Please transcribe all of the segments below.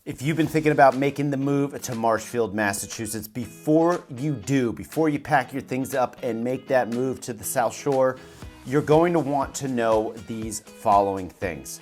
If you've been thinking about making the move to Marshfield, Massachusetts, before you pack your things up and make that move to the South Shore, you're going to want to know these following things.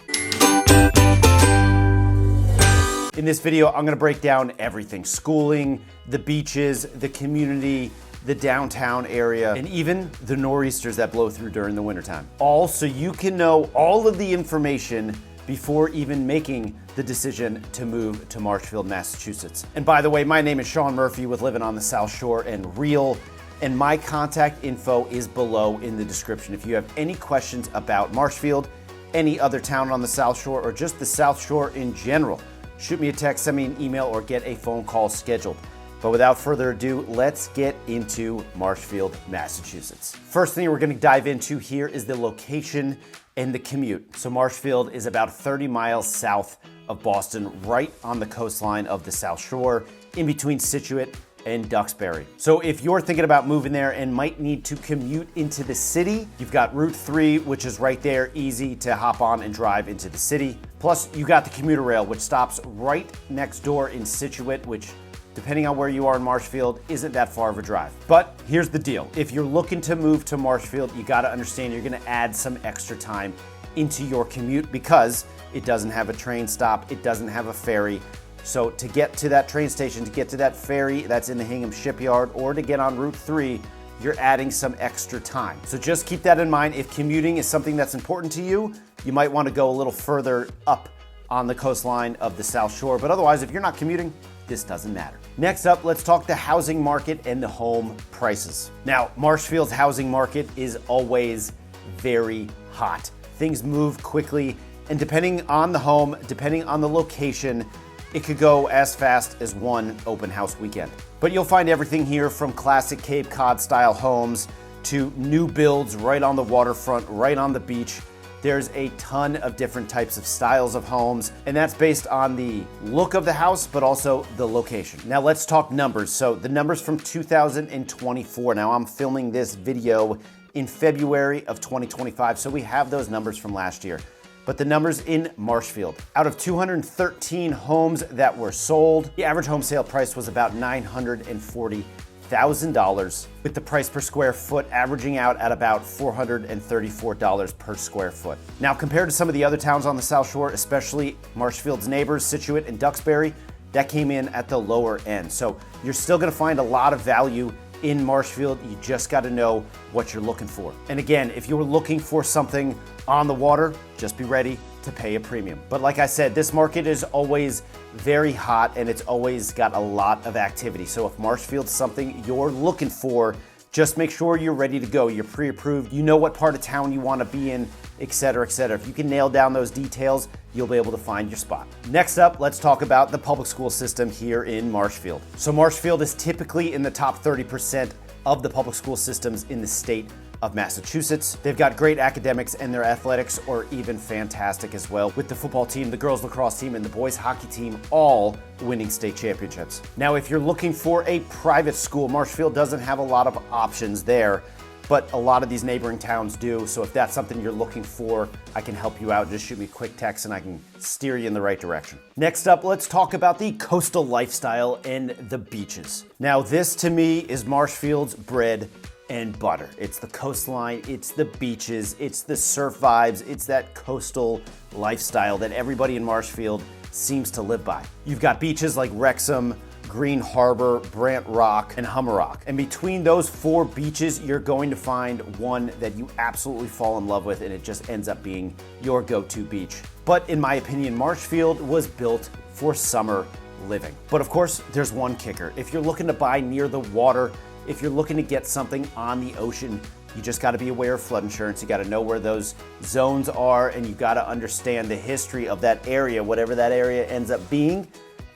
In this video, I'm gonna break down everything: schooling, the beaches, the community, the downtown area, and even the nor'easters that blow through during the wintertime. All so you can know all of the information before even making the decision to move to Marshfield, Massachusetts. And by the way, my name is Sean Murphy with Living on the South Shore and Real, and my contact info is below in the description. If you have any questions about Marshfield, any other town on the South Shore, or just the South Shore in general, shoot me a text, send me an email, or get a phone call scheduled. But without further ado, let's get into Marshfield, Massachusetts. First thing we're gonna dive into here is the location and the commute. So Marshfield is about 30 miles south of Boston, right on the coastline of the South Shore, in between Scituate and Duxbury. So if you're thinking about moving there and might need to commute into the city, you've got Route 3, which is right there, easy to hop on and drive into the city. Plus, you got the commuter rail, which stops right next door in Scituate, which, depending on where you are in Marshfield, isn't that far of a drive. But here's the deal. If you're looking to move to Marshfield, you gotta understand you're gonna add some extra time into your commute because it doesn't have a train stop, it doesn't have a ferry. So to get to that train station, to get to that ferry that's in the Hingham Shipyard, or to get on Route 3, you're adding some extra time. So just keep that in mind. If commuting is something that's important to you, you might wanna go a little further up on the coastline of the South Shore. But otherwise, if you're not commuting, this doesn't matter. Next up, let's talk the housing market and the home prices. Now, Marshfield's housing market is always very hot. Things move quickly, and depending on the home, depending on the location, it could go as fast as one open house weekend. But you'll find everything here from classic Cape Cod style homes to new builds right on the waterfront, right on the beach. There's a ton of different types of styles of homes, and that's based on the look of the house, but also the location. Now let's talk numbers. So the numbers from 2024. Now I'm filming this video in February of 2025, so we have those numbers from last year. But the numbers in Marshfield: out of 213 homes that were sold, the average home sale price was about $940,000, with the price per square foot averaging out at about $434 per square foot. Now, compared to some of the other towns on the South Shore, especially Marshfield's neighbors, Scituate and Duxbury, that came in at the lower end. So you're still gonna find a lot of value in Marshfield. You just gotta know what you're looking for. And again, if you're looking for something on the water, just be ready to pay a premium. But like I said, this market is always very hot and it's always got a lot of activity. So if Marshfield's something you're looking for, just make sure you're ready to go. You're pre-approved, you know what part of town you wanna be in, et cetera, et cetera. If you can nail down those details, you'll be able to find your spot. Next up, let's talk about the public school system here in Marshfield. So Marshfield is typically in the top 30% of the public school systems in the state of Massachusetts. They've got great academics, and their athletics are even fantastic as well, with the football team, the girls lacrosse team, and the boys hockey team all winning state championships. Now, if you're looking for a private school, Marshfield doesn't have a lot of options there, but a lot of these neighboring towns do. So if that's something you're looking for, I can help you out. Just shoot me a quick text and I can steer you in the right direction. Next up, let's talk about the coastal lifestyle and the beaches. Now, this to me is Marshfield's bread and butter. It's the coastline, it's the beaches, it's the surf vibes, it's that coastal lifestyle that everybody in Marshfield seems to live by. You've got beaches like Wrexham, Green Harbor, Brant Rock, and Hummerock. And between those four beaches, you're going to find one that you absolutely fall in love with, and it just ends up being your go-to beach. But in my opinion, Marshfield was built for summer living. But of course, there's one kicker. If you're looking to buy near the water, if you're looking to get something on the ocean, you just gotta be aware of flood insurance. You gotta know where those zones are, and you gotta understand the history of that area, whatever that area ends up being,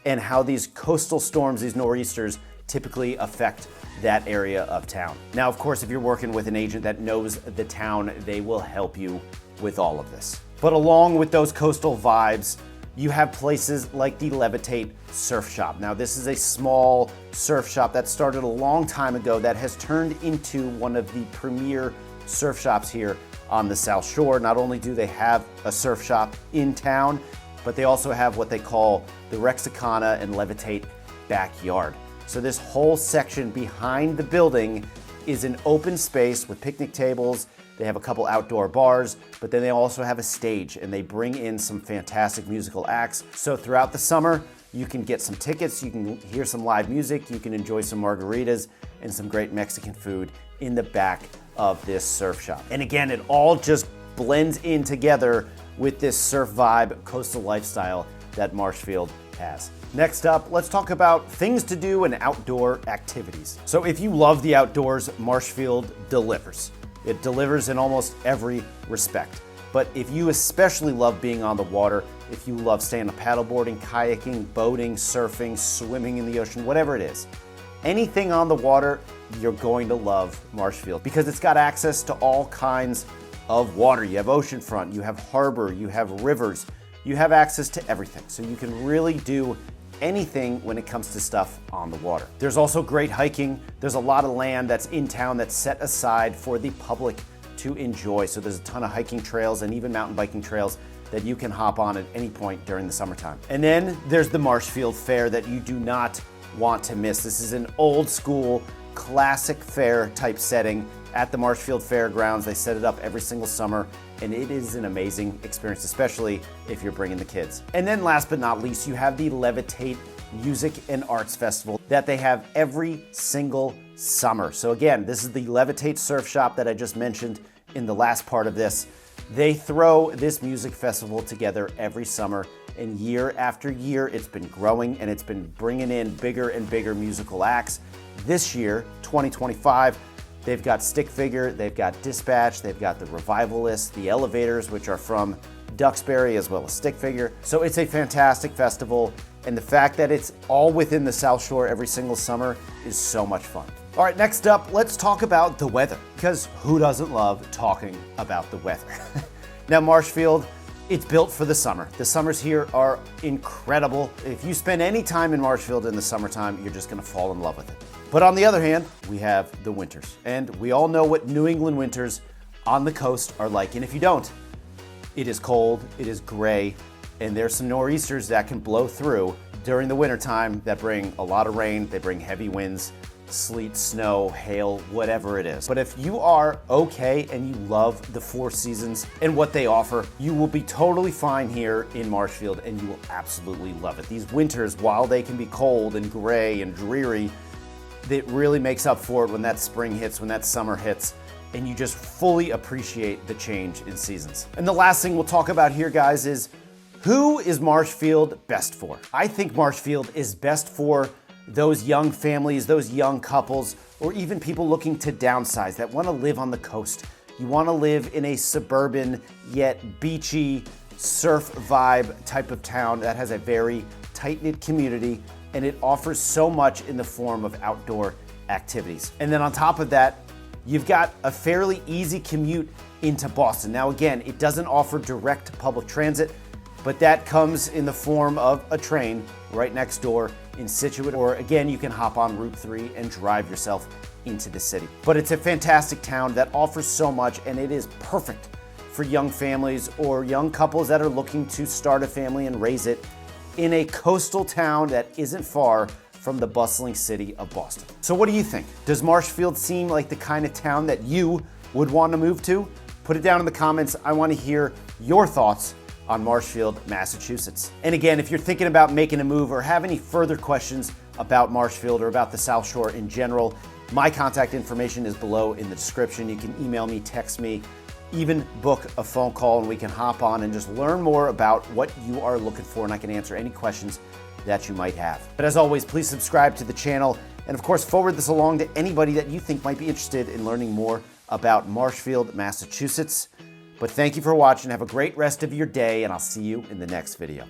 and how these coastal storms, these nor'easters, typically affect that area of town. Now, of course, if you're working with an agent that knows the town, they will help you with all of this. But along with those coastal vibes, you have places like the Levitate Surf Shop. Now, this is a small surf shop that started a long time ago that has turned into one of the premier surf shops here on the South Shore. Not only do they have a surf shop in town, but they also have what they call the the Rexicana and Levitate backyard. So this whole section behind the building is an open space with picnic tables. They have a couple outdoor bars, but then they also have a stage, and they bring in some fantastic musical acts. So throughout the summer, you can get some tickets, you can hear some live music, you can enjoy some margaritas and some great Mexican food in the back of this surf shop. And again, it all just blends in together with this surf vibe, coastal lifestyle that Marshfield has. Next up, let's talk about things to do and outdoor activities. So if you love the outdoors, Marshfield delivers. It delivers in almost every respect. But if you especially love being on the water, if you love stand-up paddleboarding, kayaking, boating, surfing, swimming in the ocean, whatever it is, anything on the water, you're going to love Marshfield because it's got access to all kinds of water. You have oceanfront, you have harbor, you have rivers, you have access to everything. So you can really do anything when it comes to stuff on the water. There's also great hiking. There's a lot of land that's in town that's set aside for the public to enjoy. So there's a ton of hiking trails and even mountain biking trails that you can hop on at any point during the summertime. And then there's the Marshfield Fair that you do not want to miss. This is an old school, classic fair type setting at the Marshfield Fairgrounds. They set it up every single summer, and it is an amazing experience, especially if you're bringing the kids. And then last but not least, you have the Levitate Music and Arts Festival that they have every single summer. So again, this is the Levitate Surf Shop that I just mentioned in the last part of this. They throw this music festival together every summer, and year after year, it's been growing and it's been bringing in bigger and bigger musical acts. This year, 2025, they've got Stick Figure, they've got Dispatch, they've got the Revivalists, the Elevators, which are from Duxbury, as well as Stick Figure. So it's a fantastic festival, and the fact that it's all within the South Shore every single summer is so much fun. All right, next up, let's talk about the weather, because who doesn't love talking about the weather? Now, Marshfield, it's built for the summer. The summers here are incredible. If you spend any time in Marshfield in the summertime, you're just gonna fall in love with it. But on the other hand, we have the winters, and we all know what New England winters on the coast are like. And if you don't, it is cold, it is gray, and there's some nor'easters that can blow through during the wintertime that bring a lot of rain, they bring heavy winds, sleet, snow, hail, whatever it is. But if you are okay and you love the four seasons and what they offer, you will be totally fine here in Marshfield, and you will absolutely love it. These winters, while they can be cold and gray and dreary, it really makes up for it when that spring hits, when that summer hits, and you just fully appreciate the change in seasons. And the last thing we'll talk about here, guys, is who is Marshfield best for? I think Marshfield is best for those young families, those young couples, or even people looking to downsize that want to live on the coast. You want to live in a suburban yet beachy surf vibe type of town that has a very tight-knit community, and it offers so much in the form of outdoor activities. And then on top of that, you've got a fairly easy commute into Boston. Now again, it doesn't offer direct public transit, but that comes in the form of a train right next door in Scituate, or again, you can hop on Route 3 and drive yourself into the city. But it's a fantastic town that offers so much, and it is perfect for young families or young couples that are looking to start a family and raise it in a coastal town that isn't far from the bustling city of Boston. So what do you think? Does Marshfield seem like the kind of town that you would want to move to? Put it down in the comments. I want to hear your thoughts on Marshfield, Massachusetts. And again, if you're thinking about making a move or have any further questions about Marshfield or about the South Shore in general, my contact information is below in the description. You can email me, text me, even book a phone call, and we can hop on and just learn more about what you are looking for, and I can answer any questions that you might have. But as always, please subscribe to the channel, and of course, forward this along to anybody that you think might be interested in learning more about Marshfield, Massachusetts. But thank you for watching. Have a great rest of your day, and I'll see you in the next video.